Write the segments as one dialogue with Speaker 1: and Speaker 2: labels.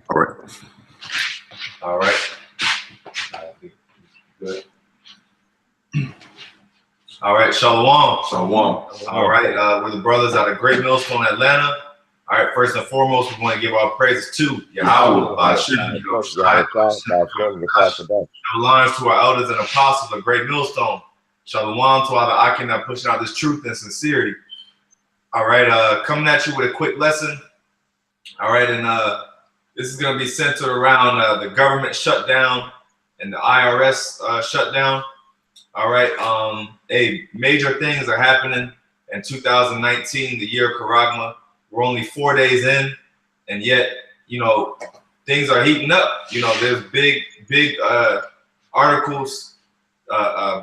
Speaker 1: All right.
Speaker 2: All right. Good. All right, Shalom.
Speaker 1: Shalom.
Speaker 2: All right, we're the brothers out of Great Millstone, Atlanta. All right, first and foremost, we want to give our praises to YAHAWAH. Shalom to our elders and apostles of Great Millstone. Shalom to all the Akim that pushing out this truth and sincerity. All right, coming at you with a quick lesson. All right, and this is going to be centered around the government shutdown and the IRS shutdown. All right, major things are happening in 2019, the year of Karagma. We're only 4 days in, and yet, you know, things are heating up. You know, there's big articles,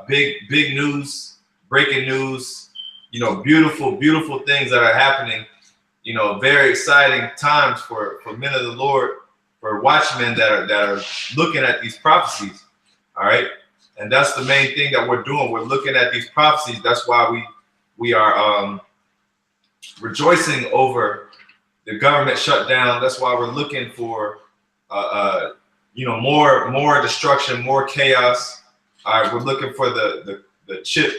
Speaker 2: big news, breaking news, you know, beautiful things that are happening. You know, very exciting times for men of the Lord, for watchmen that are looking at these prophecies. All right. And that's the main thing that we're doing. We're looking at these prophecies. That's why we are rejoicing over the government shutdown. That's why we're looking for you know, more destruction, more chaos. All right, we're looking for the chip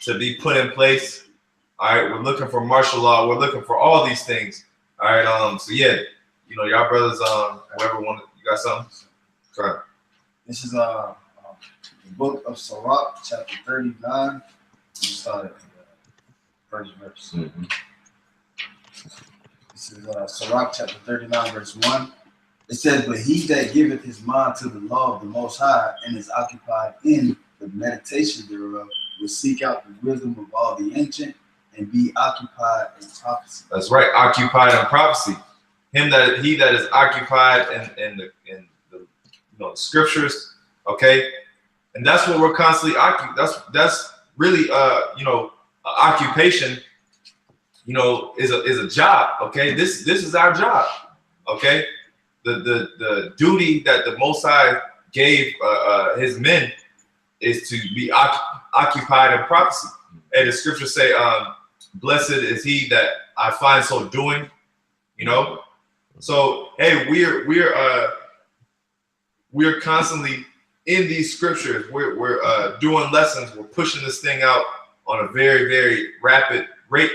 Speaker 2: to be put in place. All right, we're looking for martial law. We're looking for all these things. All right, so yeah, you know, y'all brothers, whoever wanted, you got something? Sorry.
Speaker 3: This is the book of Sirach, chapter 39. We started at the first verse.
Speaker 1: Mm-hmm.
Speaker 3: This is Sirach, chapter 39, verse 1. It says, "But he that giveth his mind to the law of the Most High and is occupied in the meditation thereof will seek out the wisdom of all the ancient and be occupied in prophecy."
Speaker 2: That's right, occupied in prophecy. He that is occupied in the you know, the scriptures. Okay. And that's what we're constantly that's really you know, occupation, you know, is a job. Okay, this is our job. Okay, the duty that the Most High gave his men is to be occupied in prophecy. And the scriptures say, blessed is he that I find so doing. You know, so hey, we're constantly in these scriptures. We're doing lessons. We're pushing this thing out on a very rapid rate.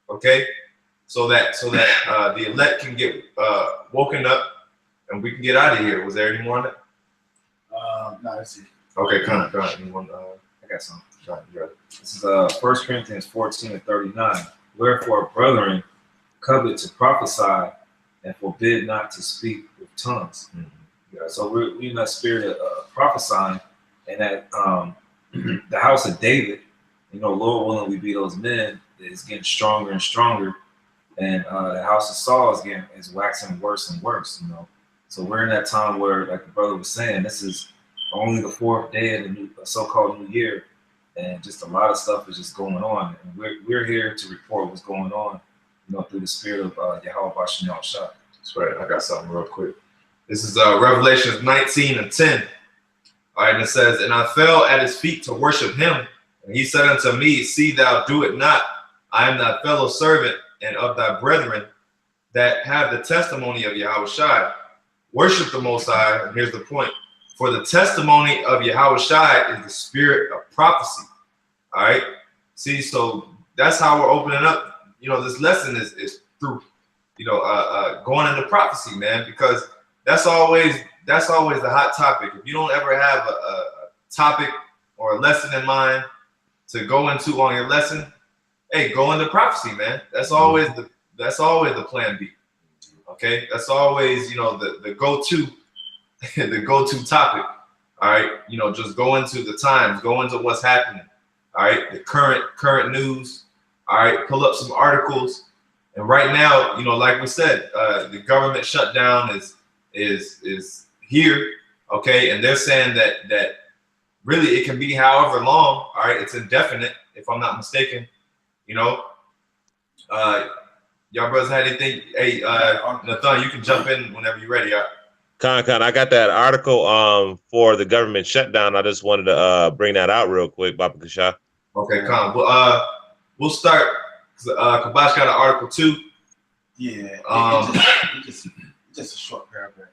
Speaker 2: Okay, so that the elect can get woken up and we can get out of here. Was there any more on that?
Speaker 3: No, that's it.
Speaker 2: Okay, kind of. Anyone? I got some.
Speaker 4: This is 1 Corinthians 14:39. Wherefore, brethren, covet to prophesy and forbid not to speak with tongues.
Speaker 2: Mm-hmm.
Speaker 4: Yeah, so we're in that spirit of prophesying, and that the house of David, you know, Lord willing, we be those men, is getting stronger and stronger, and the house of Saul is waxing worse and worse. You know, so we're in that time where, like the brother was saying, this is only the 4th day of the so-called new year, and just a lot of stuff is just going on, and we're here to report what's going on, you know, through the spirit of YAHAWAH BAHASHAM.
Speaker 2: That's right. I got something real quick. This is Revelations 19:10. All right, and it says, "And I fell at his feet to worship him. And he said unto me, See thou do it not. I am thy fellow servant and of thy brethren that have the testimony of Yahawashi. Worship the Most High." And here's the point. "For the testimony of Yahawashi is the spirit of prophecy." All right. See, so that's how we're opening up. You know, this lesson is through, you know, going into prophecy, man, because that's always the hot topic. If you don't ever have a topic or a lesson in mind to go into on your lesson, hey, go into prophecy, man. That's always the plan B. Okay, that's always, you know, the go-to the go-to topic. All right, you know, just go into the times, go into what's happening. All right, the current news. All right, pull up some articles. And right now, you know, like we said, the government shutdown is here. Okay, and they're saying that really it can be however long. All right, it's indefinite, if I'm not mistaken. You know, y'all brothers had anything? Hey, Nathan, you can jump in whenever you're ready.
Speaker 5: Con, I got that article for the government shutdown. I just wanted to bring that out real quick, Baba Kasha.
Speaker 2: Okay, Con. Well, we'll start. Kabash got an article too.
Speaker 3: Yeah. Just a short paragraph.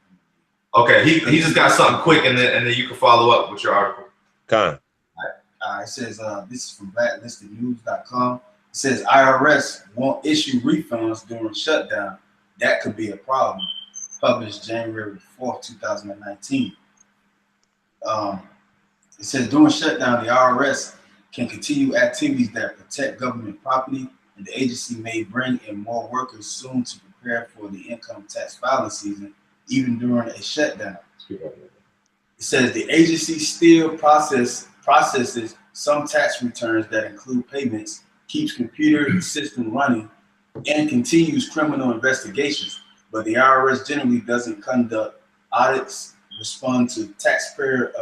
Speaker 2: Okay, he just got something quick, and then you can follow up with your article.
Speaker 3: It says this is from blacklistednews.com. It says IRS won't issue refunds during shutdown. That could be a problem. Published January 4th, 2019. It says during shutdown, the IRS can continue activities that protect government property, and the agency may bring in more workers soon to prepare for the income tax filing season, even during a shutdown. It says the agency still processes some tax returns that include payments, keeps computer system running, and continues criminal investigations. But the IRS generally doesn't conduct audits, respond to taxpayer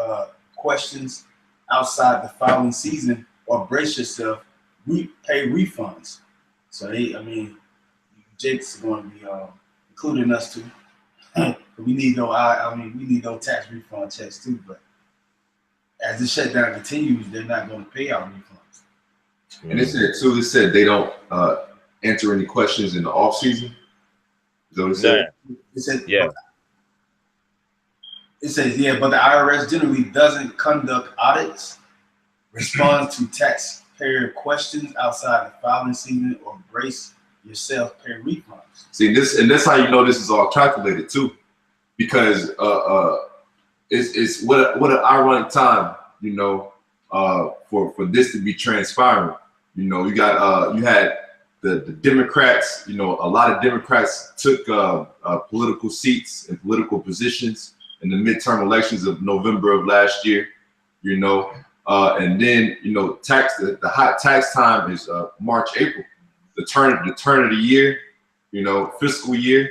Speaker 3: questions outside the filing season, or brace yourself, pay refunds. So Jake's going to be including us too. We need we need no tax refund checks too. But as the shutdown continues, they're not going to pay out refunds.
Speaker 2: And it said they don't answer any questions in the off season. So it said,
Speaker 5: Yeah.
Speaker 3: It says, yeah, but the IRS generally doesn't conduct audits, responds to taxpayer questions outside the filing season, or brace yourself, pay refunds.
Speaker 2: See, that's how you know this is all calculated too, because it's what an ironic time, for this to be transpiring. You got you had the Democrats, a lot of Democrats took political seats and political positions in the midterm elections of November of last year, and then the hot tax time is March, April, the turn of the year, fiscal year.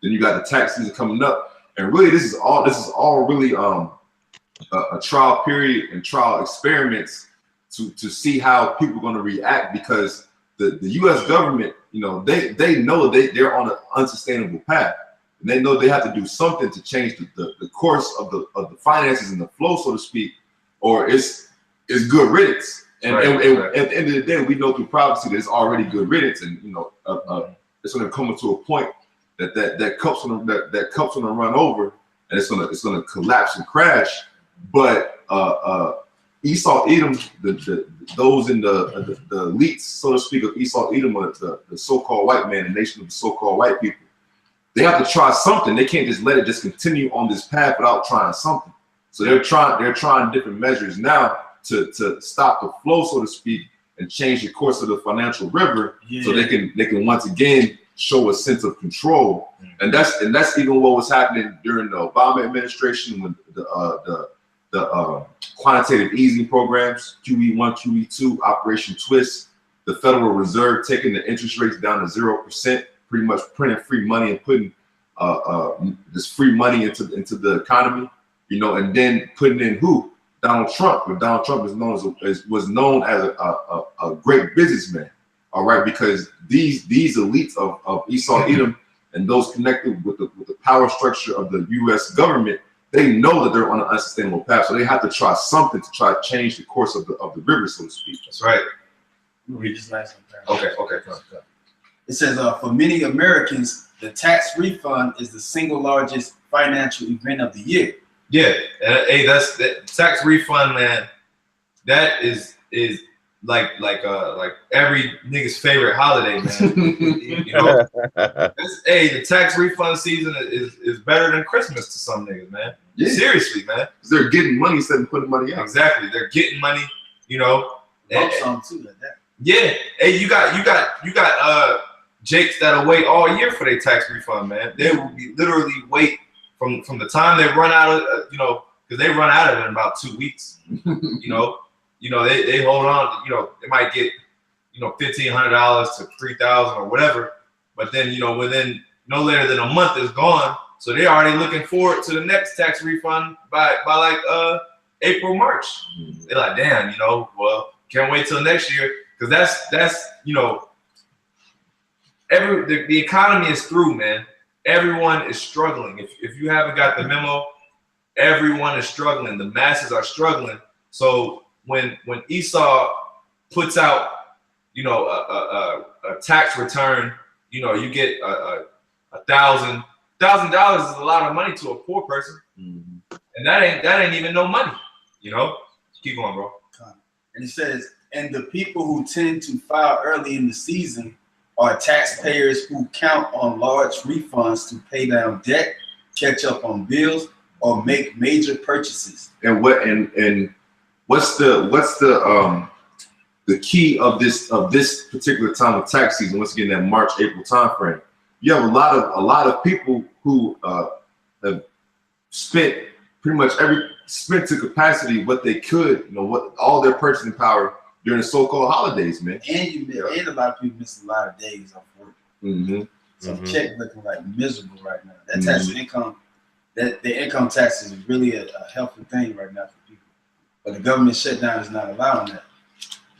Speaker 2: Then you got the tax season coming up, and really this is all really a trial period and trial experiments to see how people are going to react, because the U.S. government, they know they're on an unsustainable path. And they know they have to do something to change the course of the finances and the flow, so to speak, or it's good riddance. And,
Speaker 5: Right,
Speaker 2: and
Speaker 5: right.
Speaker 2: at the end of the day, we know through prophecy that it's already good riddance, and it's going to come to a point that cup's going to run over, and it's going to collapse and crash. But Esau, Edom, those in the elites, so to speak, of Esau, Edom, the so-called white man, the nation of the so-called white people, they have to try something. They can't just let it just continue on this path without trying something. So they're trying different measures now to stop the flow, so to speak, and change the course of the financial river, so they can once again show a sense of control. And that's even what was happening during the Obama administration when the quantitative easing programs, QE1, QE2, Operation Twist, the Federal Reserve taking the interest rates down to 0%, pretty much printing free money and putting this free money into the economy, and then putting in who? Donald Trump. But Donald Trump was known as a great businessman, all right, because these elites of Esau, Edom, and those connected with the power structure of the U.S. government, they know that they're on an unsustainable path, so they have to try something to try to change the course of the river, so to speak. That's right.
Speaker 3: Read this last one.
Speaker 2: Okay.
Speaker 3: It says, for many Americans, the tax refund is the single largest financial event of the year.
Speaker 2: Yeah, hey, that's that tax refund, man. That is like every nigga's favorite holiday, man. Hey, the tax refund season is better than Christmas to some niggas, man.
Speaker 3: Yeah.
Speaker 2: Seriously, man.
Speaker 3: They're getting money instead of putting money out.
Speaker 2: Exactly, they're getting money,
Speaker 3: Lump sum too, like that.
Speaker 2: Yeah, hey, you got Jakes that'll wait all year for their tax refund, man. They will be literally wait from the time they run out of, because they run out of it in about 2 weeks. They hold on. They might get, $1,500 to $3,000 or whatever, but then within no later than a month is gone. So they're already looking forward to the next tax refund by like April, March. They're like, damn, well, can't wait till next year, because that's the economy is through, man. Everyone is struggling. If you haven't got the memo, everyone is struggling. The masses are struggling. So when Esau puts out, a tax return, you get $1,000 $1,000 is a lot of money to a poor person,
Speaker 3: Mm-hmm.
Speaker 2: and that ain't even no money. You know, keep going, bro.
Speaker 3: And it says, and the people who tend to file early in the season are taxpayers who count on large refunds to pay down debt, catch up on bills, or make major purchases.
Speaker 1: And what's the key of this particular time of tax season? Once again, that March, April time frame, you have a lot of people who have spent pretty much spent to capacity what they could, what all their purchasing power during the so-called holidays, man.
Speaker 3: And a lot of people miss a lot of days off work.
Speaker 1: Mm-hmm.
Speaker 3: So the check looking like miserable right now. That tax income, the income tax is really a helpful thing right now for people. But the government shutdown is not allowing that.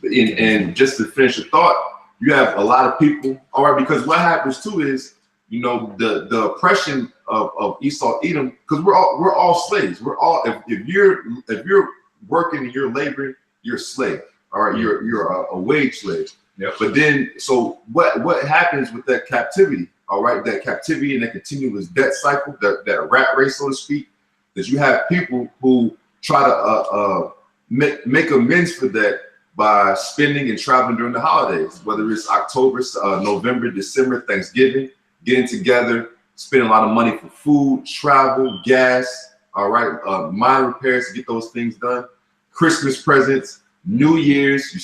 Speaker 1: And just to finish the thought, you have a lot of people, all right, because what happens too is, the oppression of Esau, Edom, because we're all slaves. We're all, if you're working and you're laboring, you're a slave. All right, you're a wage slave.
Speaker 2: Yeah.
Speaker 1: But then, so what happens with that captivity? All right, that captivity and that continuous debt cycle, that rat race, so to speak, that you have people who try to make amends for that by spending and traveling during the holidays, whether it's October, November, December, Thanksgiving, getting together, spending a lot of money for food, travel, gas, all right, minor repairs to get those things done, Christmas presents, New Year's, you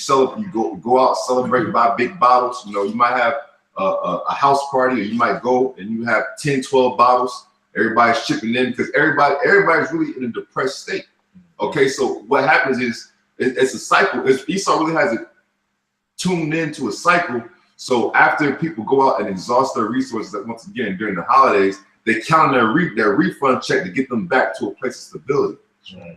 Speaker 1: go out, celebrate, buy big bottles. You might have a house party, or you might go and you have 10, 12 bottles. Everybody's chipping in because everybody's really in a depressed state. Okay, so what happens is it's a cycle. Esau really has it tuned into a cycle. So after people go out and exhaust their resources, once again during the holidays, they count their refund check to get them back to a place of stability.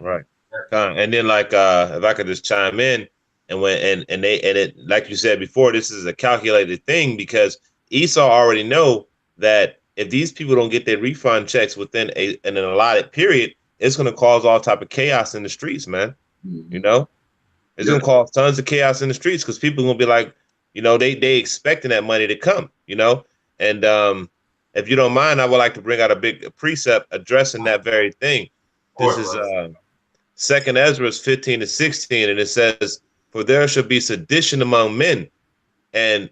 Speaker 5: Right. And then, like, if I could just chime in, and it, like you said before, this is a calculated thing because Esau already know that if these people don't get their refund checks within an allotted period, it's going to cause all type of chaos in the streets, man.
Speaker 1: Mm-hmm.
Speaker 5: It's going to cause tons of chaos in the streets because people are going to be like, they expecting that money to come, and if you don't mind, I would like to bring out a big precept addressing that very thing. This is 2nd Ezra 15-16, and it says, "For there shall be sedition among men, and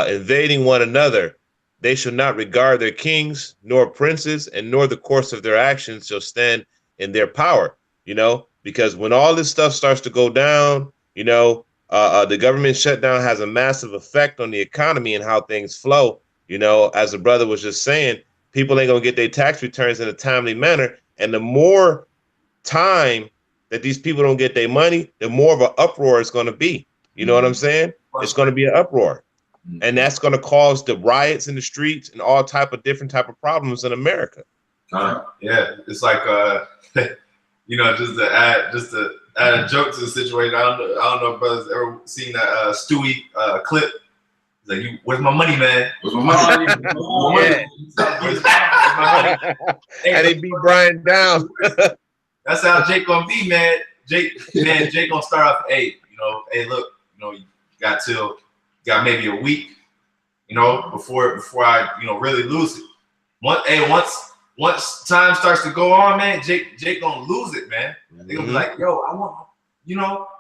Speaker 5: invading one another. They shall not regard their kings, nor princes, and nor the course of their actions shall stand in their power." Because when all this stuff starts to go down, the government shutdown has a massive effect on the economy and how things flow. As the brother was just saying, people ain't gonna get their tax returns in a timely manner, and the more time that these people don't get their money, the more of an uproar it's going to be. You know what I'm saying? It's going to be an uproar, and that's going to cause the riots in the streets and all different type of problems in America.
Speaker 2: Yeah, it's like just to add a joke to the situation. I don't know if brothers ever seen that Stewie clip. He's like, "Where's my money, man? Where's my money?"
Speaker 5: And he beat Brian down.
Speaker 2: That's how Jake gonna be, man. Jake gonna start off, hey, look, you got maybe a week, before I, really lose it. Once time starts to go on, man, Jake gonna lose it, man. They gonna be like, yo, I want,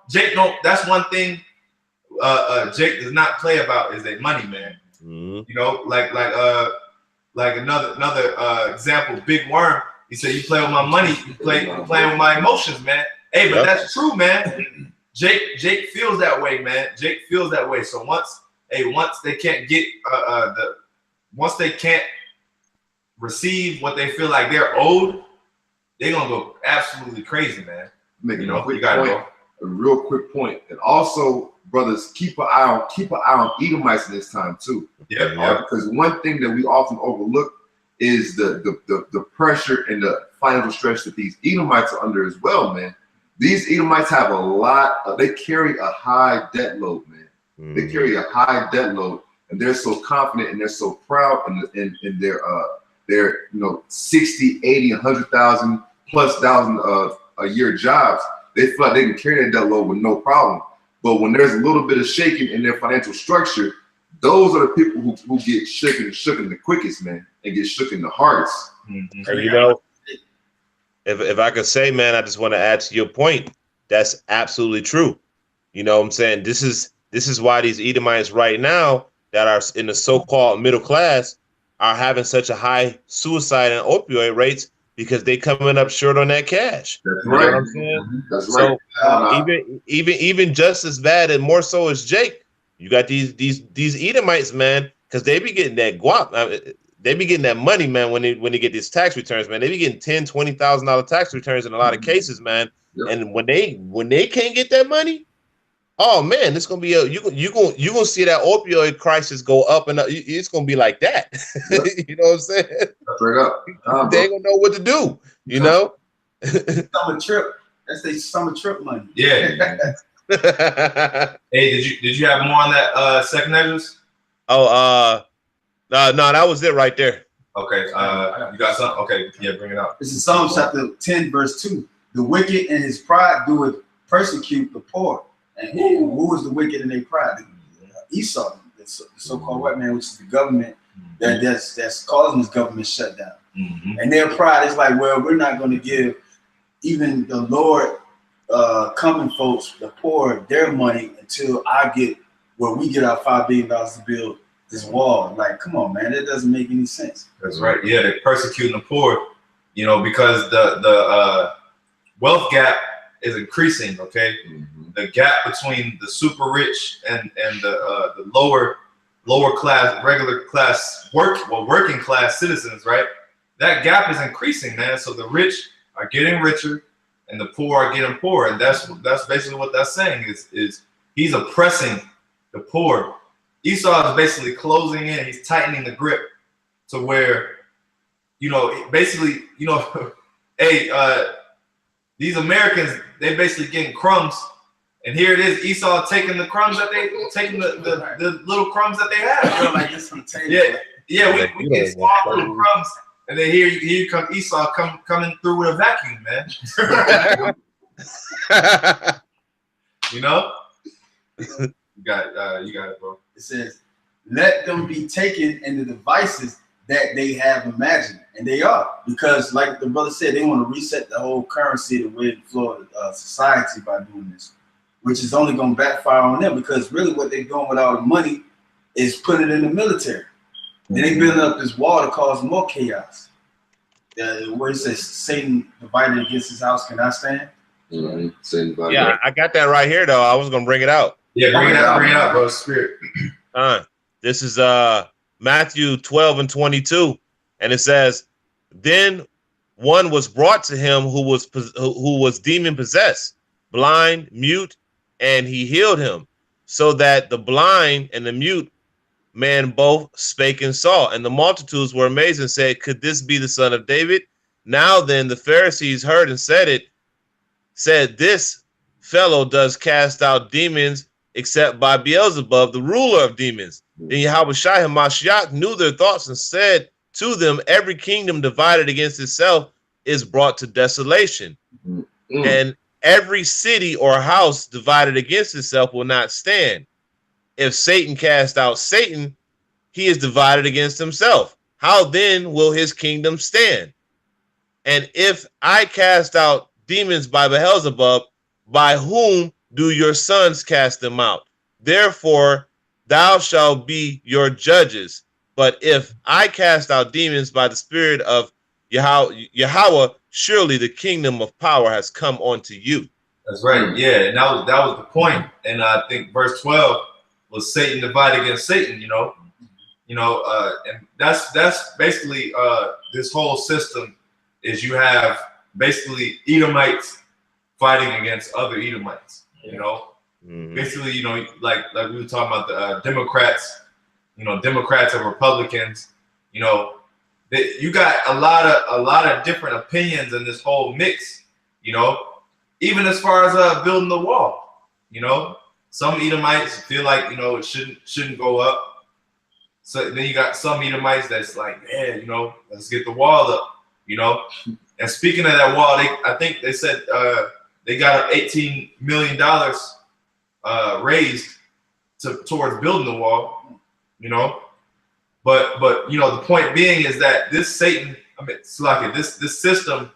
Speaker 2: Jake don't. That's one thing. Jake does not play about is their money, man. Like another example, Big Worm. He said, "You play with my money, you playing with my emotions, man." Hey, but that's true, man. Jake feels that way, man. Jake feels that way. So once they can't get once they can't receive what they feel like they're owed, they're gonna go absolutely crazy, man.
Speaker 1: Making a real quick point, and also, brothers, keep an eye on Edomites in this time too.
Speaker 2: Yeah.
Speaker 1: Because one thing that we often overlook is the pressure and the financial stress that these Edomites are under as well, man. These Edomites have they carry a high debt load, man. They carry a high debt load, and they're so confident and they're so proud in their 60, 80, 100,000 plus a year jobs. They feel like they can carry that debt load with no problem. But when there's a little bit of shaking in their financial structure, those are the people who get shooken the quickest, man, and get shooken the hardest.
Speaker 2: Mm-hmm.
Speaker 5: And you know, if I could say, man, I just want to add to your point. That's absolutely true. You know what I'm saying? This is why these Edomites right now that are in the so-called middle class are having such a high suicide and opioid rates, because they coming up short on that cash.
Speaker 1: That's
Speaker 5: You
Speaker 1: right.
Speaker 5: know what I'm saying?
Speaker 1: That's
Speaker 5: So
Speaker 1: right.
Speaker 5: even just as bad and more so as Jake, you got these Edomites, man, because they be getting that guap. They be getting that money, man, when they get these tax returns, man. They be getting $10,000-$20,000 tax returns in a lot of cases, man.
Speaker 1: Yep.
Speaker 5: And when they can't get that money, oh man, it's gonna be you gonna see that opioid crisis go up and up. It's gonna be like that.
Speaker 1: Yep.
Speaker 5: You know what I'm saying?
Speaker 1: Straight up.
Speaker 5: They ain't gonna know what to do. You know.
Speaker 3: Summer trip. That's the summer trip money.
Speaker 2: Yeah. Hey, did you have more on that second Ezra's?
Speaker 5: Oh, no, that was it right there.
Speaker 2: Okay, you got something? Okay, yeah, bring it up.
Speaker 3: This is Psalm chapter 10, verse 2. The wicked in his pride doeth persecute the poor. And who is the wicked in their pride? Esau, the so-called white man, which is the government that's causing this government shutdown.
Speaker 2: Mm-hmm.
Speaker 3: And their pride is like, well, we're not going to give even the Lord coming folks, the poor, their money until we get our $5 billion to build this wall. Like, come on, man, that doesn't make any sense.
Speaker 2: That's right. Yeah, they're persecuting the poor, you know, because the wealth gap is increasing. Okay, the gap between the super rich and the lower class, regular class, working class citizens, right? That gap is increasing, man. So the rich are getting richer and the poor are getting poorer, and that's basically what that's saying is he's oppressing the poor. Esau is basically closing in. He's tightening the grip to where, you know, basically, you know, hey, these Americans, they basically getting crumbs, and here it is, Esau taking the crumbs that the little crumbs that they have.
Speaker 3: Like this on the table.
Speaker 2: Yeah, we get small little crumbs, and then here come Esau coming through with a vacuum, man. You know, you got it, bro.
Speaker 3: It says, let them be taken in the devices that they have imagined. And they are. Because like the brother said, they want to reset the whole currency the way it flowed society by doing this, which is only going to backfire on them, because really what they're doing with all the money is putting it in the military. Then they building up this wall to cause more chaos. Where it says, Satan divided against his house cannot stand.
Speaker 5: Yeah, I got that right here, though. I was going to bring it out.
Speaker 2: Yeah, bring it out, bro. Spirit.
Speaker 5: This is Matthew 12:22, and it says, "Then one was brought to him who was demon possessed, blind, mute, and he healed him, so that the blind and the mute man both spake and saw. And the multitudes were amazed and said, Could this be the son of David? Now then the Pharisees heard and said, This fellow does cast out demons except by Beelzebub, the ruler of demons. Then YAHAWASHI HaMashiach knew their thoughts and said to them, Every kingdom divided against itself is brought to desolation. And every city or house divided against itself will not stand. If Satan cast out Satan, he is divided against himself. How then will his kingdom stand? And if I cast out demons by Beelzebub, by whom do your sons cast them out? Therefore, thou shalt be your judges. But if I cast out demons by the Spirit of Yahawah, surely the kingdom of power has come onto you.
Speaker 2: That's right. Yeah, and that was the point. And I think verse 12 was Satan divided against Satan. And that's basically this whole system is you have basically Edomites fighting against other Edomites. Basically, like we were talking about the Democrats. Democrats and Republicans. You got a lot of different opinions in this whole mix. Even as far as building the wall. Some Edomites feel like it shouldn't go up. So then you got some Edomites that's like, yeah, let's get the wall up. And speaking of that wall, I think they said they got $18 million raised towards building the wall. you know. But you know, the point being is that this Satan, I mean, Slaki, this system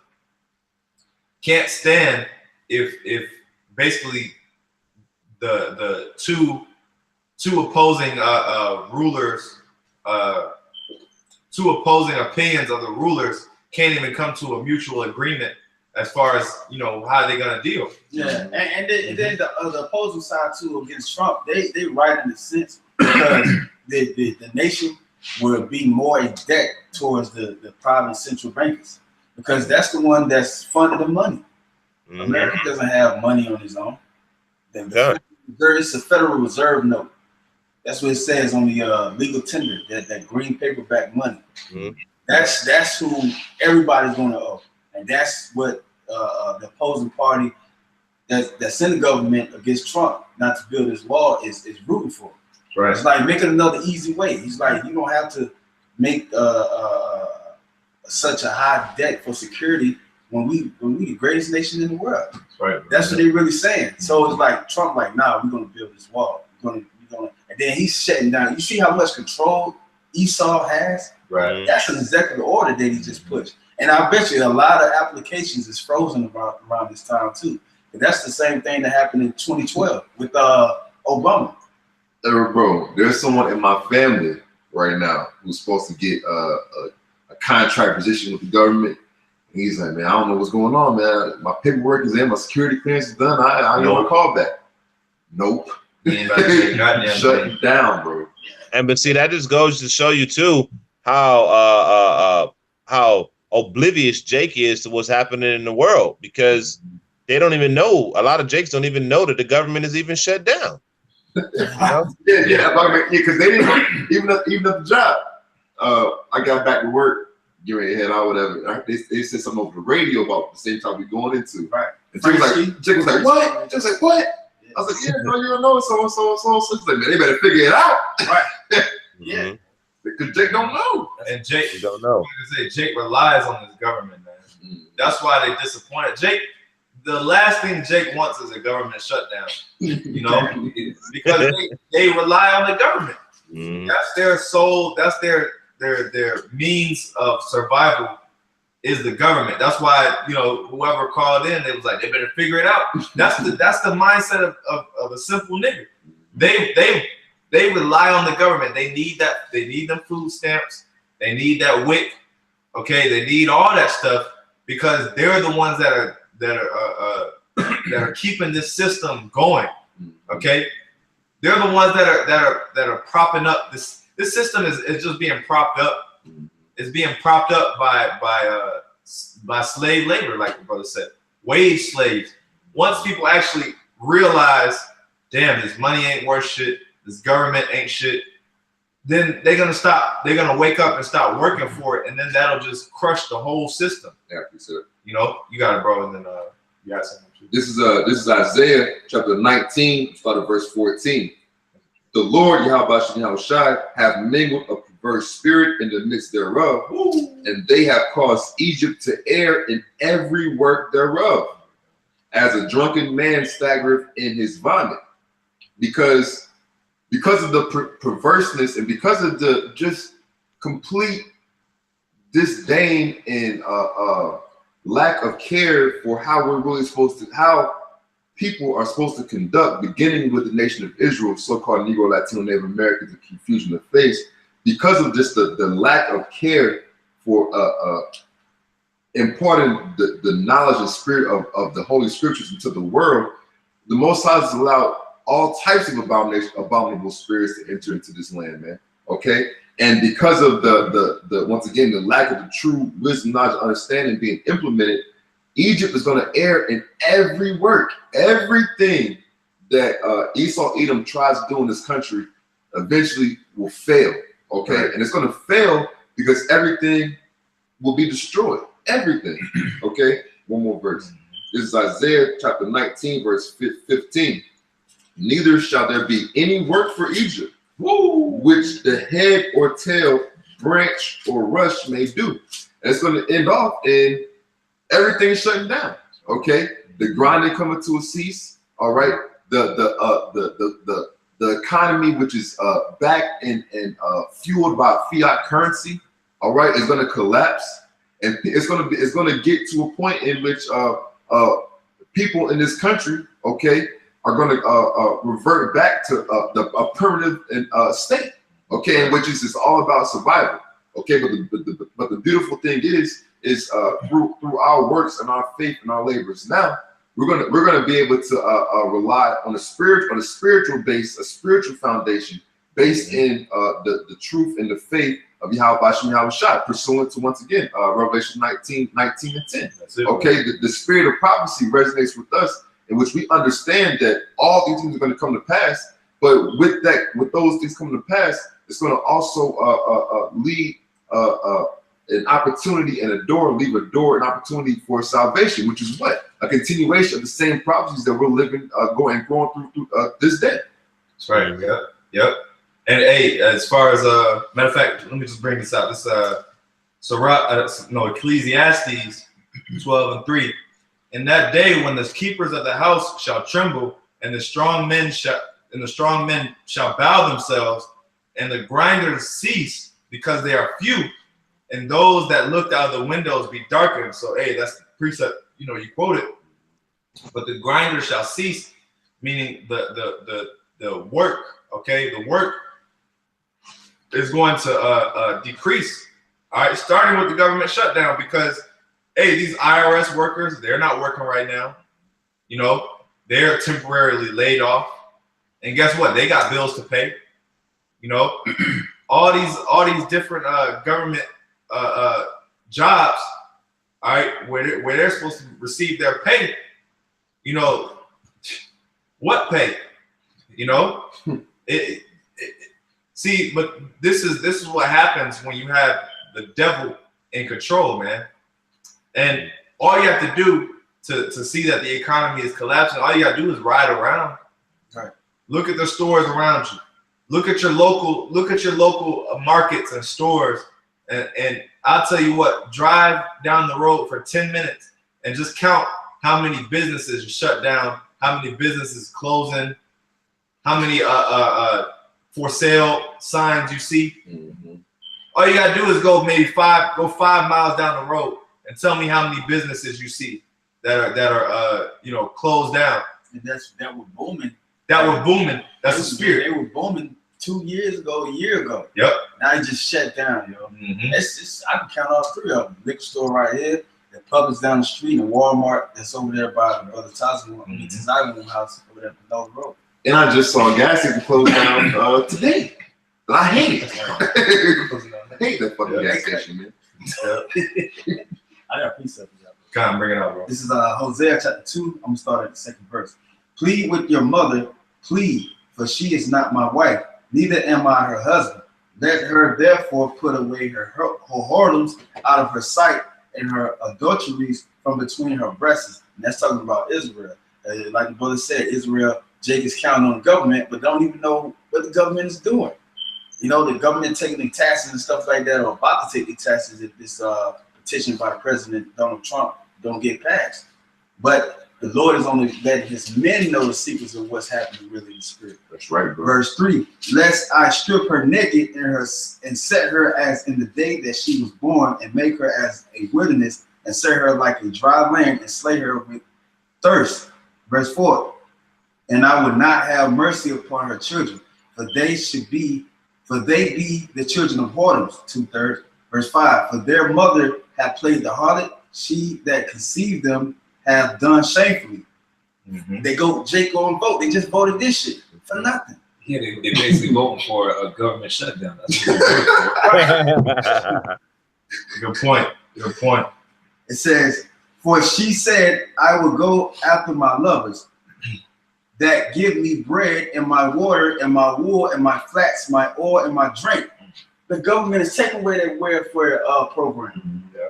Speaker 2: can't stand if basically the two opposing rulers, two opposing opinions of the rulers can't even come to a mutual agreement as far as, you know, how they're gonna deal.
Speaker 3: Yeah, and then the opposing side too against Trump, they right in the sense because the nation will be more in debt towards the private central bankers because that's the one that's funding the money. Mm-hmm. America doesn't have money on its own. It's a Federal Reserve note. That's what it says on the legal tender, that green paperback money. Mm-hmm. That's who everybody's going to owe, and that's what the opposing party that's in the government against Trump not to build this wall is rooting for. Right. It's like making another easy way. He's like, you don't have to make such a high debt for security when we the greatest nation in the world. Right. That's what they're really saying. So it's like Trump, like, nah, we're gonna build this wall. We're gonna, and then he's shutting down. You see how much control Esau has? Right. That's an executive order that he just pushed. And I bet you a lot of applications is frozen around this time too. And that's the same thing that happened in 2012 with Obama.
Speaker 1: Bro, there's someone in my family right now who's supposed to get a contract position with the government. And he's like, man, I don't know what's going on, man. My paperwork is in, my security clearance is done. I know a callback. Nope. Shut down, bro.
Speaker 5: And but see, that just goes to show you too how oblivious Jake is to what's happening in the world, because they don't even know. A lot of Jakes don't even know that the government is even shut down.
Speaker 1: Yeah, because they didn't even at the job. I got back to work, get ready to head out, whatever. They said something over the radio about the same time we going into. Right. And Jake was like, what? Just like, what? I was like, yeah, no, you don't know so. She's like, man, they better figure it out. Right. Yeah. Because Jake don't know.
Speaker 2: And Jake,
Speaker 5: you don't know.
Speaker 2: Like I say, Jake relies on his government, man. Mm. That's why they disappointed. Jake, the last thing Jake wants is a government shutdown. You know, because they rely on the government. Mm. That's their soul. That's their means of survival is the government. That's why, you know, whoever called in, they was like, they better figure it out. That's the mindset of a simple nigga. They rely on the government. They need that. They need them food stamps. They need that WIC. Okay, they need all that stuff because they're the ones that are keeping this system going. Okay, they're the ones that are propping up this. This system is just being propped up. It's being propped up by slave labor, like the brother said, wage slaves. Once people actually realize, damn, this money ain't worth shit, this government ain't shit, then they're gonna stop. They're gonna wake up and start working for it, and then that'll just crush the whole system. Yeah, you know, you got it, bro. And then you got something too.
Speaker 1: This is Isaiah chapter 19, start at verse 14. The Lord YAHAWASHI have mingled a perverse spirit in the midst thereof, and they have caused Egypt to err in every work thereof, as a drunken man staggereth in his vomit. Because of the perverseness and because of the just complete disdain and lack of care for how we're really how people are supposed to conduct, beginning with the nation of Israel, so-called Negro, Latino, Native Americans, the confusion of face, because of just the lack of care for imparting the knowledge and spirit of the Holy Scriptures into the world, the Most High has allowed all types of abominable spirits to enter into this land, man. Okay, and because of the once again the lack of the true wisdom, knowledge, understanding being implemented, Egypt is going to err in every work. Everything that Esau Edom tries to do in this country eventually will fail. Okay, right. And it's going to fail because everything will be destroyed. Everything. Okay, one more verse. This is Isaiah chapter 19, verse 15. Neither shall there be any work for Egypt, which the head or tail, branch or rush may do. And it's going to end off in everything shutting down. Okay, the grinding coming to a cease. All right, the the economy, which is backed and fueled by fiat currency, all right, is going to collapse, and it's going to get to a point in which people in this country, okay, are going to revert back to a primitive state, okay, in which is all about survival, okay. But the beautiful thing is through our works and our faith and our labors, now we're gonna be able to rely on a spiritual base, a spiritual foundation based in the truth and the faith of YAHAWASHI, YAHAWASHI, pursuant to, once again, Revelation 19 and 10. Okay, the spirit of prophecy resonates with us, in which we understand that all these things are going to come to pass. But with those things coming to pass, it's going to also lead an opportunity and leave a door, an opportunity for salvation, which is what? A continuation of the same prophecies that we're living, going through this day.
Speaker 2: That's right. Yep. And hey, as far as matter of fact, let me just bring this out. This Ecclesiastes 12:3. In that day, when the keepers of the house shall tremble, and the strong men shall bow themselves, and the grinders cease because they are few, and those that looked out of the windows be darkened. So hey, that's the precept, you quoted. But the grinder shall cease, meaning the work, okay, the work is going to decrease. All right, starting with the government shutdown, because hey, these IRS workers, they're not working right now. They're temporarily laid off, and guess what? They got bills to pay. All these different government jobs, all right, where they're supposed to receive their pay. What pay? See, but this is what happens when you have the devil in control, man. And all you have to do to see that the economy is collapsing, all you gotta do is ride around.
Speaker 3: Right.
Speaker 2: Look at the stores around you. Look at your local markets and stores. And I'll tell you what, drive down the road for 10 minutes and just count how many businesses are shut down, how many businesses closing, how many for sale signs you see. Mm-hmm. All you gotta do is go 5 miles down the road and tell me how many businesses you see that are closed down.
Speaker 3: And that were booming.
Speaker 2: That's the spirit.
Speaker 3: They were booming 2 years ago, a year ago.
Speaker 2: Yep.
Speaker 3: Now it just shut down, yo.
Speaker 2: Mm-hmm.
Speaker 3: That's just, I can count all three of them. Liquor store right here, the Publix down the street, and Walmart that's over there by the Brother Tazman house over there at the Road.
Speaker 1: And I just saw a gas station close down today. And I hate it. I hate that fucking gas station, man.
Speaker 3: I got a piece of it.
Speaker 2: Come on, bring it out, bro.
Speaker 3: This is Hosea chapter 2. I'm gonna start at the second verse. Plead with your mother, plead, for she is not my wife, neither am I her husband. Let her therefore put away her whoredoms out of her sight, and her adulteries from between her breasts. And that's talking about Israel. Like the brother said, Israel, Jake is counting on the government, but don't even know what the government is doing. The government taking the taxes and stuff like that, or about to take the taxes if this petition by the President Donald Trump don't get passed. But the Lord is only letting his men know the secrets of what's happening really in the spirit.
Speaker 1: That's right, bro.
Speaker 3: Verse 3, lest I strip her naked and set her as in the day that she was born, and make her as a wilderness, and set her like a dry land, and slay her with thirst. Verse 4, and I would not have mercy upon her children, for they be the children of whoredoms. 2/3. Verse 5, for their mother hath played the harlot, she that conceived them have done shamefully. Mm-hmm. Jake go and vote. They just voted this shit for nothing.
Speaker 4: Yeah, they basically voting for a government shutdown. That's what they're voting for.
Speaker 2: Good point.
Speaker 3: It says, for she said, I will go after my lovers that give me bread and my water and my wool and my flax, my oil and my drink. The government is taking away their welfare program.
Speaker 2: Yeah.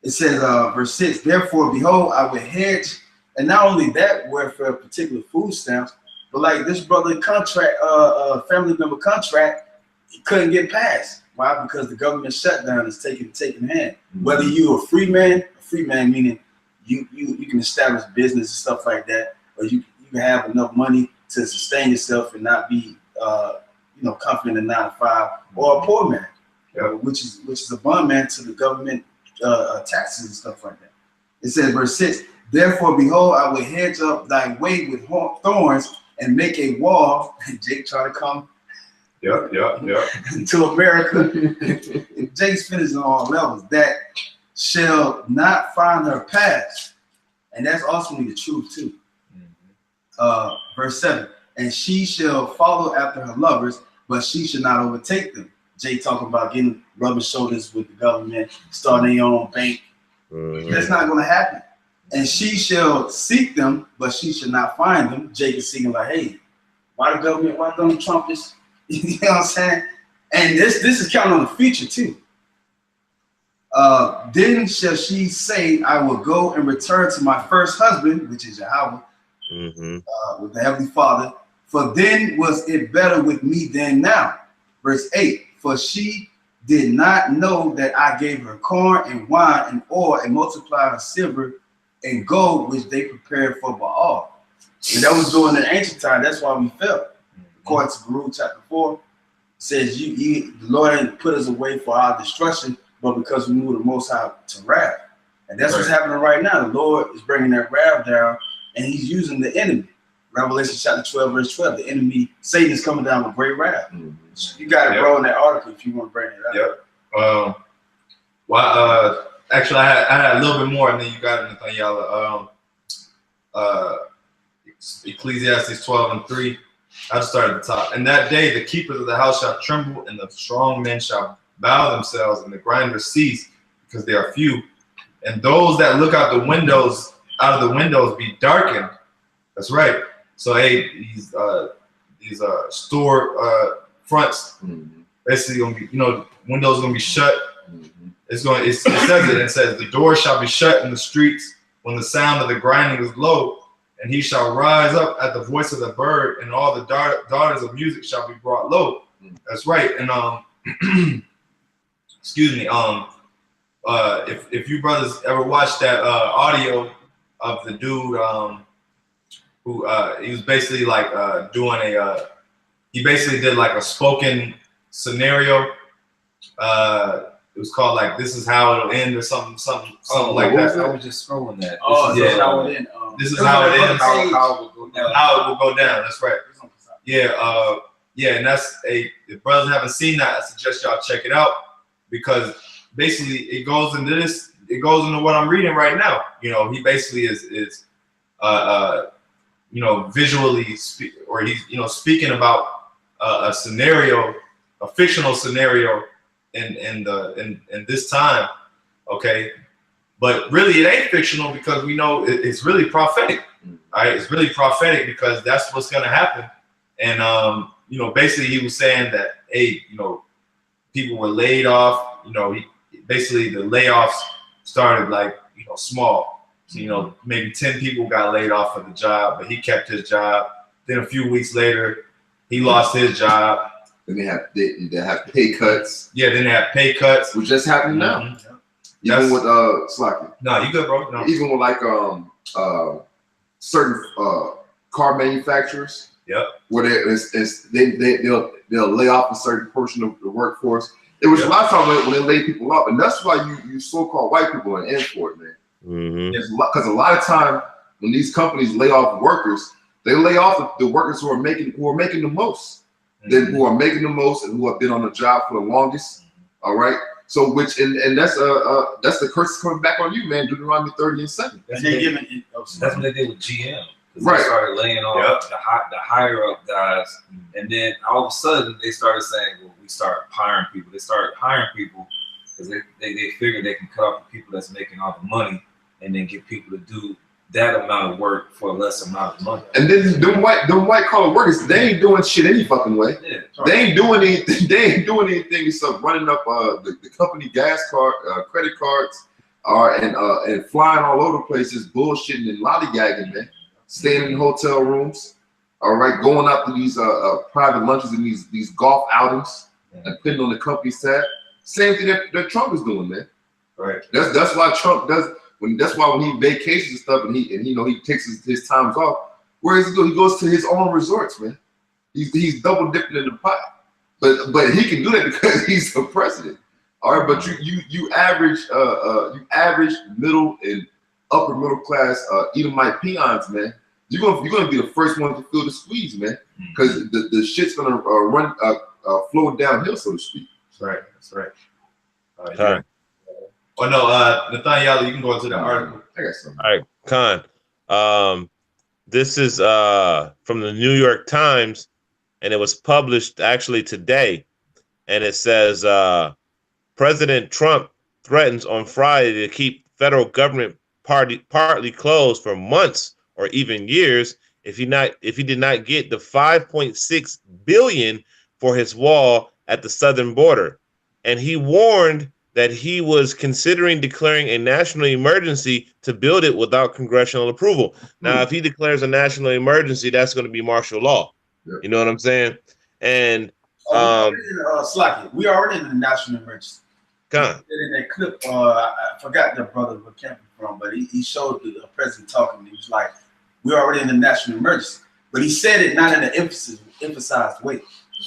Speaker 3: It says, verse 6, therefore, behold, I will hedge, and not only that welfare, particular food stamps, but like this brother contract, family member contract, it couldn't get passed. Why? Because the government shutdown is taking hand. Mm-hmm. Whether you're a free man meaning you can establish business and stuff like that, or you have enough money to sustain yourself and not be, you know, comfortable in a 9 to 5, or a poor man, which is a bondman to the government taxes and stuff like that. It says, verse 6, therefore, behold, I will hedge up thy way with thorns and make a wall. Jake try to come to America. Jake's finished on all levels. That shall not find her path. And that's ultimately the truth too. Verse 7, and she shall follow after her lovers, but she shall not overtake them. Jake talking about getting rubber shoulders with the government, starting their own bank. That's not going to happen. And she shall seek them, but she shall not find them. Jake is seeking like, hey, why the government, why Donald Trump is, you know what I'm saying? And this is counting on the future too. Then shall she say, I will go and return to my first husband, which is Yahawah, with the Heavenly Father. For then was it better with me than now. Verse 8, for she did not know that I gave her corn and wine and oil and multiplied her silver and gold, which they prepared for Baal. And that was during the ancient time. That's why we fell. According to Baruch chapter 4, it says, the Lord didn't put us away for our destruction, but because we knew the Most High to wrath. And that's what's happening right now. The Lord is bringing that wrath down, and he's using the enemy. Revelation chapter 12, verse 12, the enemy, Satan, is coming down with great wrath. You got it, bro, in that article if you want to bring it up.
Speaker 2: Well, actually, I had a little bit more, and then you got it, Nathaniel. Ecclesiastes 12:3. I'll start at the top. And that day the keepers of the house shall tremble, and the strong men shall bow themselves, and the grinders cease, because they are few. And those that look out of the windows be darkened. That's right. So hey, these store fronts basically gonna be, you know, windows gonna be shut. It says the door shall be shut in the streets when the sound of the grinding is low, and he shall rise up at the voice of the bird, and all the daughters of music shall be brought low. That's right. And excuse me, if you brothers ever watched that audio of the dude who he was basically like doing he basically did like a spoken scenario. It was called like "This is how it'll end" or something like that.
Speaker 4: I was just scrolling that.
Speaker 2: This is how it ends. How it will go down. That's right. Yeah, and that's if brothers haven't seen that, I suggest y'all check it out, because basically it goes into this. It goes into what I'm reading right now. You know, he basically is you know, visually he's speaking about a scenario, a fictional scenario in this time, okay? But really it ain't fictional, because we know it's really prophetic. All right, it's really prophetic, because that's what's gonna happen. And you know, basically he was saying that, hey, you know, people were laid off. You know, basically the layoffs started like, you know, small. So, you know, maybe 10 people got laid off of the job, but he kept his job. Then a few weeks later, he lost his job.
Speaker 1: Then they have pay cuts.
Speaker 2: Yeah, then they have pay cuts.
Speaker 1: Which just happening now. Even with Slacky.
Speaker 2: No, you good, bro. No.
Speaker 1: Even with like certain car manufacturers.
Speaker 2: Yep.
Speaker 1: Where they'll lay off a certain portion of the workforce. It was a lot of times when they lay people off, and that's why you so-called white people are in for it, man. Because a lot of time when these companies lay off workers, they lay off the workers who are making the most. Who are making the most and who have been on the job for the longest. All right. So and that's the curse coming back on you, man. Deuteronomy 30:7.
Speaker 4: That's what they did with GM.
Speaker 1: Right.
Speaker 4: They started laying off the higher up guys, and then all of a sudden they started saying, well, we start hiring people. They started hiring people because they figured they can cut off the people that's making all the money, and then get people to do that amount of work for a less amount of money. And
Speaker 1: then them white collar workers, they ain't doing shit any fucking way. Yeah, right. They ain't doing anything. They ain't doing anything except running up the company gas card, credit cards, and flying all over the places, bullshitting and lollygagging, man. Staying in hotel rooms, all right, going out to these private lunches and these golf outings, and putting on the company's tab. Same thing that Trump is doing, man.
Speaker 2: Right.
Speaker 1: That's why Trump does. That's why when he vacations and stuff, and he takes his times off. Where does he go? He goes to his own resorts, man. He's double dipping in the pot. But he can do that because he's the president. All right, but you average middle and upper middle class Edomite peons, man. You're gonna be the first one to feel the squeeze, man, because the shit's gonna flow downhill, so to speak.
Speaker 2: That's right. That's right. All right.
Speaker 5: Con.
Speaker 2: Oh no, Nathaniel, you can go into the article.
Speaker 1: I got something.
Speaker 5: All right, Con. This is from the New York Times, and it was published actually today, and it says President Trump threatens on Friday to keep federal government partly closed for months or even years if he did not get the $5.6 billion for his wall at the southern border. And he warned that he was considering declaring a national emergency to build it without congressional approval. Now, if he declares a national emergency, that's going to be martial law.
Speaker 1: Yeah.
Speaker 5: You know what I'm saying? And
Speaker 3: Slacky, we already in the national emergency.
Speaker 5: God.
Speaker 3: In that clip, I forgot the brother where came from, but he showed the president talking. He was like, "We're already in the national emergency," but he said it not in an emphasized way,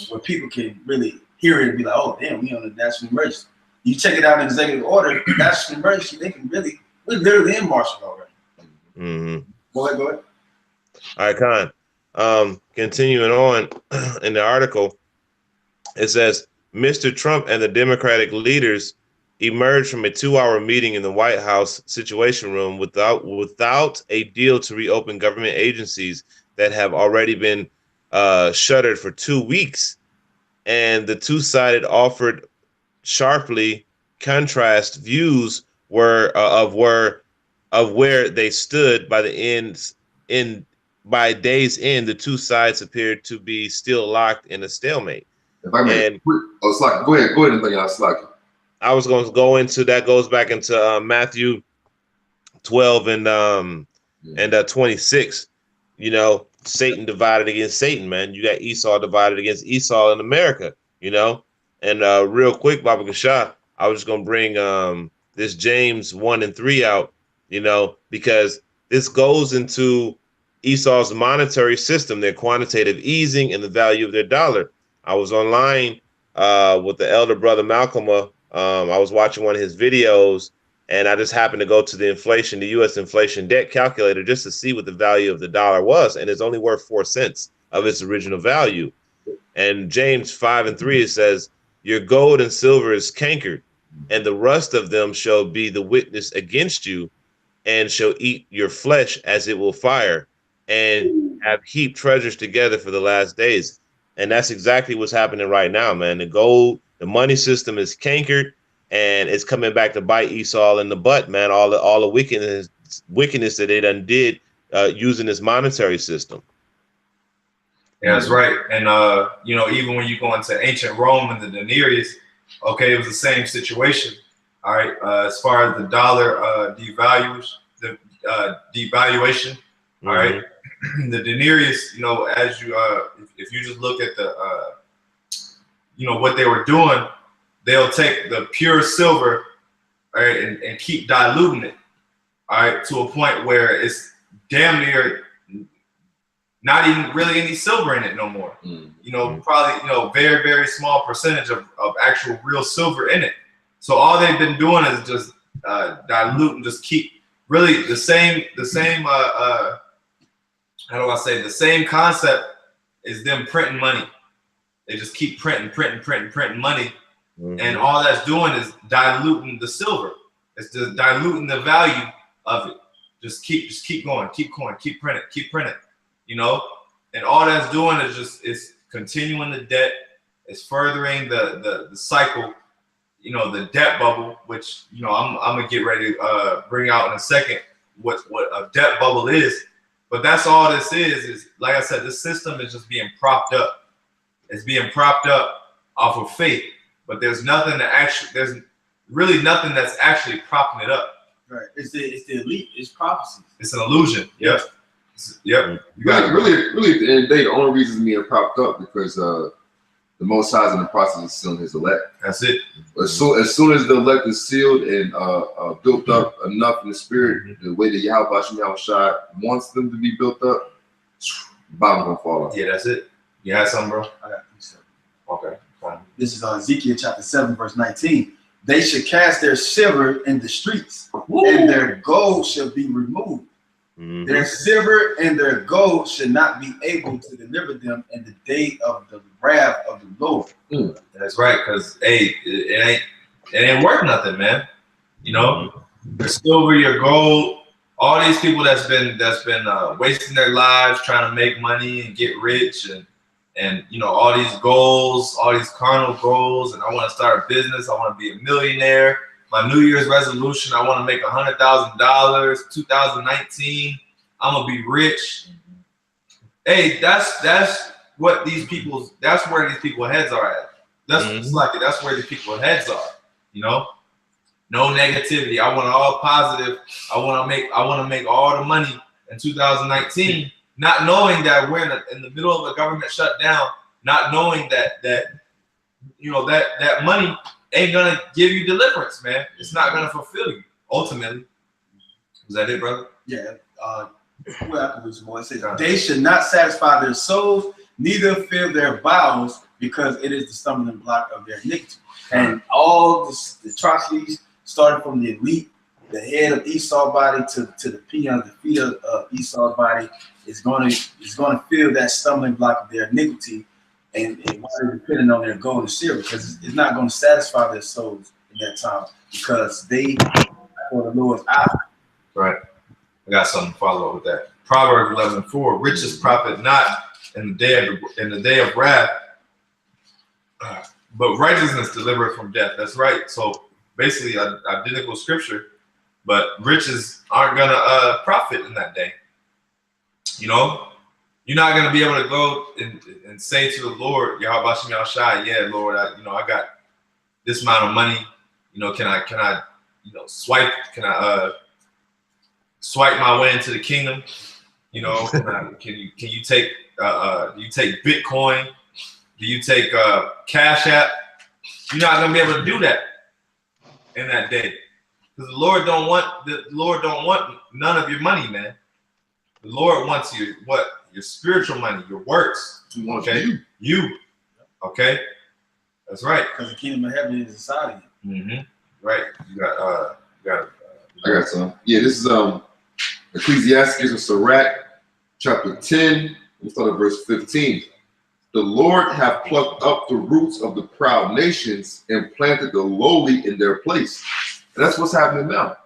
Speaker 3: where people can really hear it and be like, "Oh, damn, we on the national emergency." You check it out in executive order, national emergency. They can we're literally in martial law already.
Speaker 5: Mm-hmm.
Speaker 3: Go ahead.
Speaker 5: All right, Con. Continuing on in the article, it says Mr. Trump and the Democratic leaders emerged from a 2-hour meeting in the White House Situation Room without a deal to reopen government agencies that have already been shuttered for 2 weeks, and the two-sided offered sharply contrast views of where they stood by day's end. The two sides appeared to be still locked in a stalemate.
Speaker 1: If I may, Slacky, go ahead, Nathaniel, Slacky.
Speaker 5: I was going to go into that. Goes back into Matthew 12 and 26. You know, Satan divided against Satan, man. You got Esau divided against Esau in America. You know, and real quick, Baba Gashah, I was just going to bring this James 1 and 3 out. You know, because this goes into Esau's monetary system, their quantitative easing, and the value of their dollar. I was online with the elder brother Malcolm. I was watching one of his videos, and I just happened to go to the U.S. inflation debt calculator just to see what the value of the dollar was, and it's only worth 4 cents of its original value. And James 5 and 3, it says, "Your gold and silver is cankered, and the rust of them shall be the witness against you, and shall eat your flesh as it will fire, and have heaped treasures together for the last days." And that's exactly what's happening right now, man. The gold, the money system is cankered, and it's coming back to bite Esau in the butt, man. All the wickedness that they done did using this monetary system.
Speaker 2: Yeah, that's right. And you know, even when you go into ancient Rome and the denarius, okay, it was the same situation. All right, as far as the dollar devaluation, all right. The denarius, you know, as you if you just look at the you know what they were doing, they'll take the pure silver, all right, and keep diluting it, all right, to a point where it's damn near not even really any silver in it no more. You know, probably, you know, very, very small percentage of actual real silver in it. So all they've been doing is just dilute and just keep really the same how do I say, the same concept is them printing money. They just keep printing money. And all that's doing is diluting the silver. It's just diluting the value of it. Just keep going, keep printing, you know? And all that's doing is it's continuing the debt. It's furthering the cycle, you know, the debt bubble, which, you know, I'm gonna get ready to bring out in a second what a debt bubble is. But that's all this is like I said, this system is just being propped up. It's being propped up off of faith, but there's really nothing that's actually propping it up.
Speaker 3: Right. It's the elite. It's prophecy.
Speaker 2: It's an illusion. Yep. Yep.
Speaker 1: Really, at the end of the day, the only reason it's being propped up because the Most High is in the process of sealing His elect.
Speaker 2: That's it.
Speaker 1: As soon as the elect is sealed and built up enough in the spirit, the way that YAHAWASHI wants them to be built up, bottom gonna fall off.
Speaker 2: Yeah, that's it. You had something, bro?
Speaker 3: I got these.
Speaker 2: Okay, fine.
Speaker 3: This is Ezekiel chapter 7, verse 19. They should cast their silver in the streets, and their gold shall be removed. Their silver and their gold should not be able to deliver them in the day of the wrath of the Lord.
Speaker 2: That's right, because hey, it ain't worth nothing, man. You know, your silver, your gold, all these people that's been wasting their lives trying to make money and get rich, and you know, all these goals, all these carnal goals, and I want to start a business, I want to be a millionaire. My New Year's resolution, I want to make $100,000. 2019, I'm gonna be rich. Hey, that's what these people's. That's where these people's heads are at. That's like it. That's where these people's heads are. You know, no negativity. I want all positive. I want to make all the money in 2019, not knowing that we're in the middle of a government shutdown. Not knowing that you know that money ain't gonna give you deliverance, man. It's not gonna fulfill you ultimately. Is that it, brother?
Speaker 3: Yeah. Well, I can read some more. It says, they should not satisfy their souls, neither fill their bowels, because it is the stumbling block of their iniquity. And all the atrocities, starting from the elite, the head of Esau's body, to the peons, the feet of Esau's body, is going to fill that stumbling block of their iniquity. And why they're depending on their gold and silver, because it's not going to satisfy their souls in that time, because they are the Lord's eye. Right.
Speaker 2: I got something to follow up with that. Proverbs 11:4: riches profit not in the day of wrath, but righteousness delivereth from death. That's right. So basically, identical scripture, but riches aren't gonna profit in that day. You know, you're not gonna be able to go and say to the Lord, YAHAWASHI, YAHAWASHI, yeah, Lord, I got this amount of money. You know, can I, swipe? Can I swipe my way into the kingdom? You know, can you take do you take Bitcoin? Do you take Cash App? You're not gonna be able to do that in that day, because the Lord don't want none of your money, man. The Lord wants your spiritual money, your works. Okay, you. Okay, that's right.
Speaker 3: Because the kingdom of heaven is inside of you.
Speaker 2: Right. You got.
Speaker 1: I got some. Yeah, this is Ecclesiastes or Sirach, chapter 10. We'll start at verse 15. The Lord hath plucked up the roots of the proud nations and planted the lowly in their place. And that's what's happening now.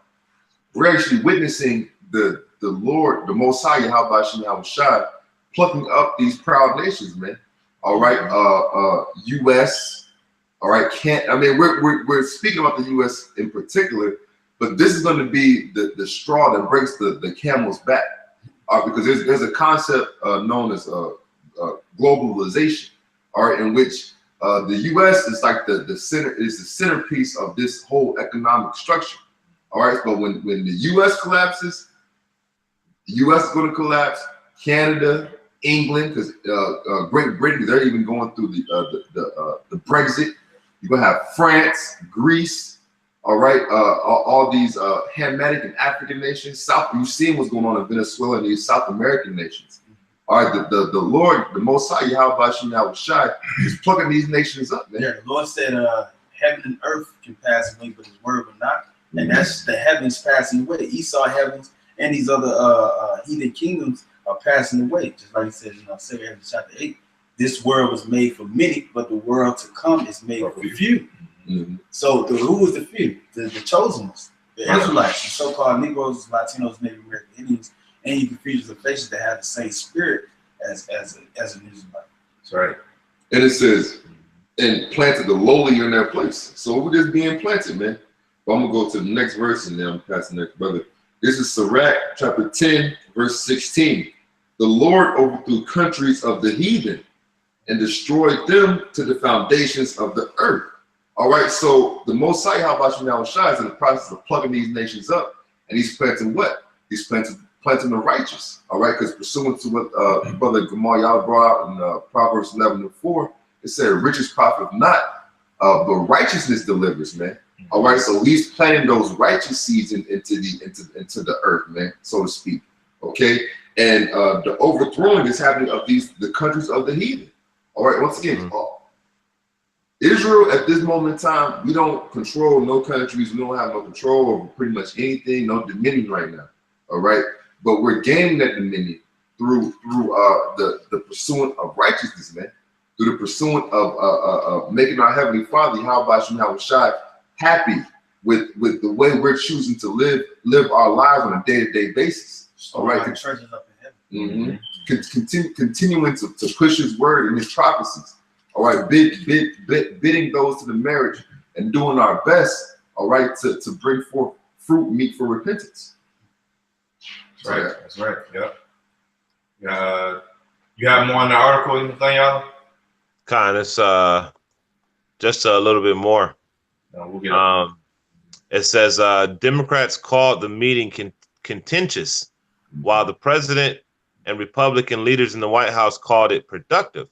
Speaker 1: We're actually witnessing the Lord, the Most High, YAHAWASHI, YAHAWASHI, plucking up these proud nations, man. All right, U.S. All right, we're speaking about the U.S. in particular, but this is going to be the straw that breaks the camel's back, because there's a concept known as globalization, all right, in which the U.S. is like the centerpiece of this whole economic structure, all right. But when the U.S. collapses, the U.S. is going to collapse. Canada, England, because Great Britain, they're even going through the Brexit. You're gonna have France, Greece, all right, all these Hamitic and African nations. You've seen what's going on in Venezuela and these South American nations. All right, the Lord, the Most High, YAHAWASHI, YAHAWASHI, is plucking these nations up, man.
Speaker 3: Yeah, the Lord said, heaven and earth can pass away, but His word will not. And that's the heavens passing away. Esau heavens and these other heathen kingdoms are passing away, just like He said in 2 Ezra chapter 8. This world was made for many, but the world to come is made for few. So who was the few? The chosen ones, the Israelites, the so-called Negroes, Latinos, Native American Indians, and you can features of faces that have the same spirit as an Israelite.
Speaker 2: That's right.
Speaker 1: And it says, and planted the lowly in their place. So we're just being planted, man. But I'm gonna go to the next verse and then I'm passing the next brother. This is Sirach chapter 10, verse 16. The Lord overthrew countries of the heathen and destroyed them to the foundations of the earth. All right, so the Most High, YAHAWASHI, YAHAWASHI, is in the process of plugging these nations up, and He's planting what? He's planting the righteous. All right, because pursuant to what Brother Gamal Yah brought out in Proverbs 11:4, it said, "Riches profit not, but righteousness delivers." Man. All right, so He's planting those righteous seeds into the earth, man, so to speak. Okay, And the overthrowing is happening of the countries of the heathen. All right, once again, Israel at this moment in time, we don't control no countries, we don't have no control over pretty much anything, no dominion right now. All right, but we're gaining that dominion through the pursuit of righteousness, man. Through the pursuit of making our Heavenly Father, YAHAWASHI, happy with the way we're choosing to live our lives on a day-to-day basis. All right,
Speaker 3: churches up in heaven.
Speaker 1: Continuing to push His word and His prophecies. All right, bidding those to the marriage and doing our best. All right, to bring forth fruit meet for repentance.
Speaker 2: That's right. That's right. Yep. You have more on the article, anything, y'all?
Speaker 5: Kind of, just a little bit more.
Speaker 2: No, we'll get it.
Speaker 5: It says Democrats called the meeting contentious, while the president and Republican leaders in the White House called it productive.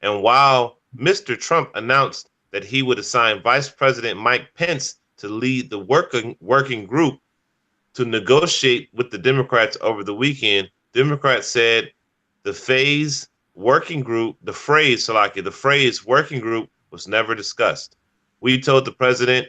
Speaker 5: And while Mr. Trump announced that he would assign Vice President Mike Pence to lead the working group to negotiate with the Democrats over the weekend, Democrats said the phrase working group was never discussed. We told the president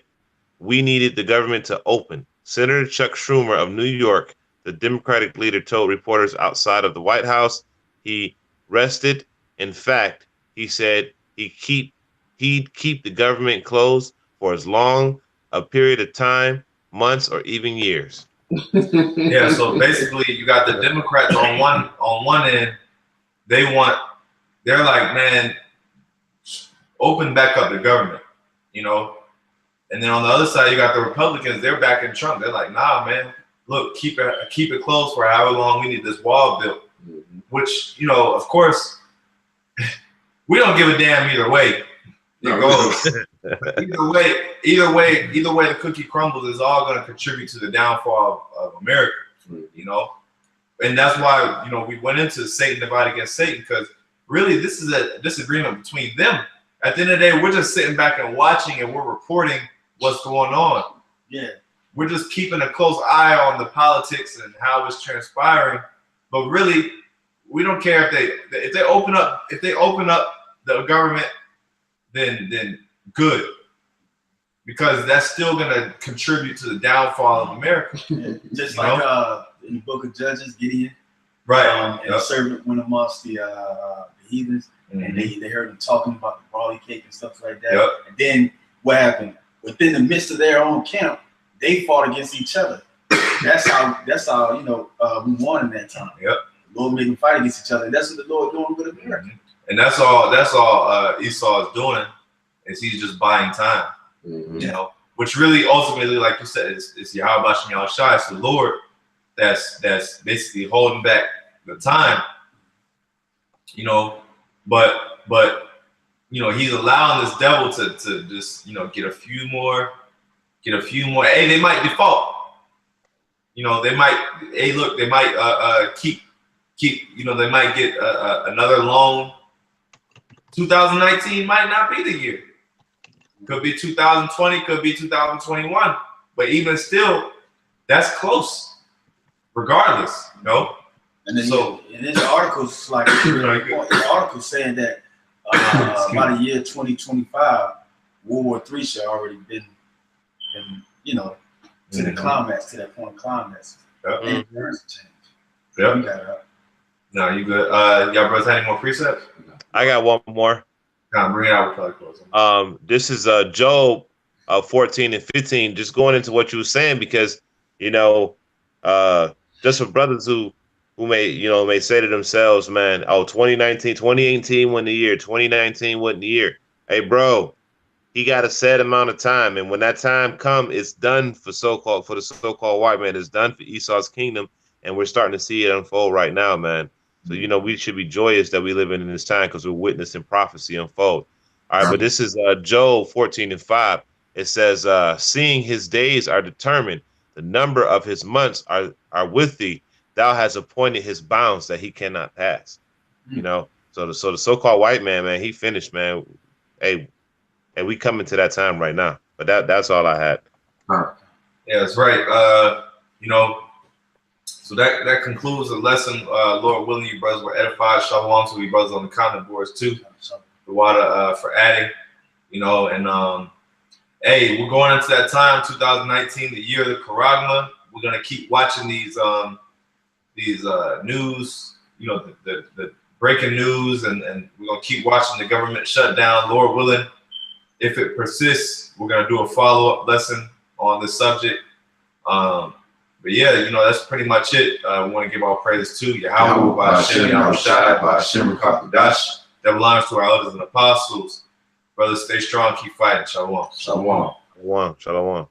Speaker 5: we needed the government to open. Senator Chuck Schumer of New York, the Democratic leader, told reporters outside of the White House he rested. In fact, he said he'd keep the government closed for as long a period of time, months or even years.
Speaker 2: Yeah, so basically you got the Democrats on one end, they're like, man, open back up the government, you know. And then on the other side, you got the Republicans, they're backing Trump. They're like, nah, man, look, keep it closed for however long we need this wall built. Which, you know, of course, we don't give a damn either way it goes. Either way the cookie crumbles is all going to contribute to the downfall of America, you know. And that's why, you know, we went into Satan divided against Satan, because really this is a disagreement between them. At the end of the day, we're just sitting back and watching, and we're reporting what's going on.
Speaker 3: Yeah.
Speaker 2: We're just keeping a close eye on the politics and how it's transpiring. But really, we don't care if they open up the government, then good. Because that's still gonna contribute to the downfall of America.
Speaker 3: Yeah. Just like in the book of Judges, Gideon.
Speaker 2: Right.
Speaker 3: And the servant went amongst the heathens, and they heard him talking about the barley cake and stuff like that.
Speaker 2: Yep.
Speaker 3: And then what happened? Within the midst of their own camp, they fought against each other. That's how you know we won in that time.
Speaker 2: Yep.
Speaker 3: The Lord made them fight against each other. That's what the Lord doing with America.
Speaker 2: And that's all Esau is doing, is he's just buying time. You know, which really ultimately, like you said, is YAHAWASHI. It's the Lord that's basically holding back the time. You know, but you know, he's allowing this devil to just, you know, get a few more. Hey, they might default. You know, they might. Hey, look, they might keep. You know, they might get another loan. 2019 might not be the year. Could be 2020. Could be 2021. But even still, that's close. Regardless, you know.
Speaker 3: And then in this article, it's like the article saying that by the year 2025, World War III should already been you know, to the climax, to that point of climax.
Speaker 2: Yep.
Speaker 3: And change.
Speaker 2: Yep.
Speaker 3: You got it.
Speaker 2: No, you good. Y'all brothers have any more precepts?
Speaker 5: I got one more.
Speaker 2: Bring it out. We'll probably close.
Speaker 5: This is Job 14 and 15. Just going into what you were saying, because you know, just for brothers who may say to themselves, man, oh, 2018 wasn't the year. 2019 wasn't the year. Hey, bro, he got a set amount of time, and when that time comes, it's done for the so-called white man. It's done for Esau's kingdom, and we're starting to see it unfold right now, man. So, you know, we should be joyous that we live in this time, because we're witnessing prophecy unfold. All right, but this is Job 14 and 5. It says, seeing his days are determined, the number of his months are with thee. Thou hast appointed his bounds that he cannot pass. You know, so the so-called white man, he finished, man. Hey, we coming to that time right now. But that's all I had.
Speaker 2: Yeah, that's right. You know, So that concludes the lesson. Lord willing, you brothers were edified. Shalom to you brothers on the comment boards too. The water for adding, you know, and hey, we're going into that time, 2019, the year of the Charagma. We're gonna keep watching these news, you know, the breaking news, and we're gonna keep watching the government shutdown. Lord willing, if it persists, we're gonna do a follow-up lesson on this subject. But yeah, you know, that's pretty much it. We want to give all praises to Yahawah, BAHASHAM, YAHAWASHI, BAHASHAM, Rakakadash. Devil honors to our elders and apostles. Brothers, stay strong, keep fighting. Shalom.
Speaker 1: Shalom.
Speaker 5: Shalom. Shalom.